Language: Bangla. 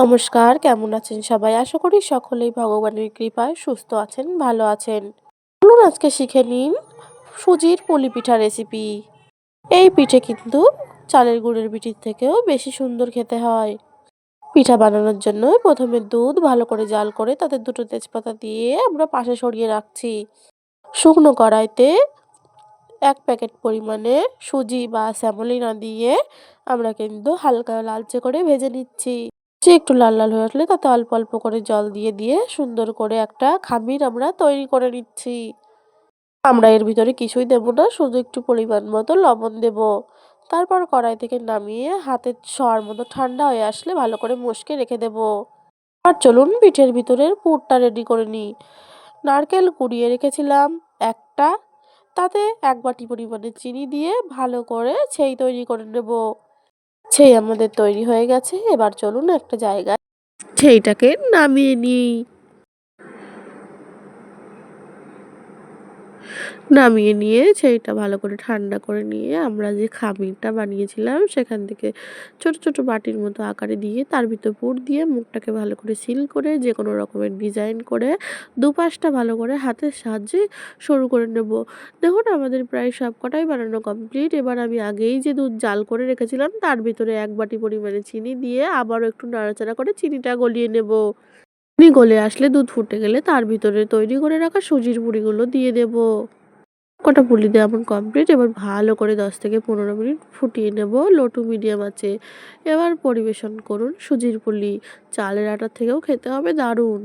নমস্কার, কেমন আছেন সবাই? আশা করি সকলেই ভগবানের কৃপায় সুস্থ আছেন, ভালো আছেন। চলুন আজকে শিখে নিন সুজির পুলি পিঠা রেসিপি। এই পিঠে কিন্তু চালের গুঁড়ের পিঠির থেকেও বেশি সুন্দর খেতে হয়। পিঠা বানানোর জন্য প্রথমে দুধ ভালো করে জাল করে তাতে দুটো তেজপাতা দিয়ে আমরা পাশে সরিয়ে রাখছি। শুকনো কড়াইতে 1 প্যাকেট পরিমাণে সুজি বা স্যামোলিনা দিয়ে আমরা কিন্তু হালকা লালচে করে ভেজে নিচ্ছি। একটু লাল লাল হয়ে আসলে তাতে অল্প অল্প করে জল দিয়ে সুন্দর করে একটা খামির আমরা তৈরি করে নিচ্ছি। আমরা এর ভিতরে কিছুই দেব না, শুধু একটু পরিমাণ মতো লবণ দেব। তারপর কড়াই থেকে নামিয়ে হাতের ছোঁয়ার মতো ঠান্ডা হয়ে আসলে ভালো করে মশকে রেখে দেব। আর চলুন পিঠের ভিতরের পুরটা রেডি করে নিই। নারকেল কুড়িয়ে রেখেছিলাম একটা, তাতে 1 বাটি পরিমাণে চিনি দিয়ে ভালো করে ছেই তৈরি করে নেব। ছেই আমাদের তৈরি হয়ে গেছে। এবার চলুন একটা জায়গায় ছেইটাকে নামিয়ে নিই। নামিয়ে নিয়ে ছেইটা ভালো করে ঠান্ডা করে নিয়ে আমরা যে খামিরটা বানিয়েছিলাম সেখান থেকে ছোট ছোট বাটির মতো আকারে দিয়ে তার ভিতর পুর দিয়ে মুখটাকে ভালো করে সিল করে যে কোনো রকমের ডিজাইন করে দুপাশটা ভালো করে হাতের সাহায্যে সরু করে নেব। দেখুন আমাদের প্রায় সবকটাই বানানো কমপ্লিট। এবার আমি আগেই যে দুধ জাল করে রেখেছিলাম তার ভিতরে 1 বাটি পরিমাণে চিনি দিয়ে আবারও একটু নাড়াচাড়া করে চিনিটা গলিয়ে নেব। চিনি গলে আসলে দুধ ফুটে গেলে তার ভিতরে তৈরি করে রাখা সুজির পুরিগুলো দিয়ে দেব। কটা পুলি দেওয়া আমার কমপ্লিট। এবার ভালো করে 10 থেকে 15 মিনিট ফুটিয়ে নেব লো টু মিডিয়াম আঁচে। এবার পরিবেশন করুন সুজির পুলি। চালের আটার থেকেও খেতে হবে দারুণ।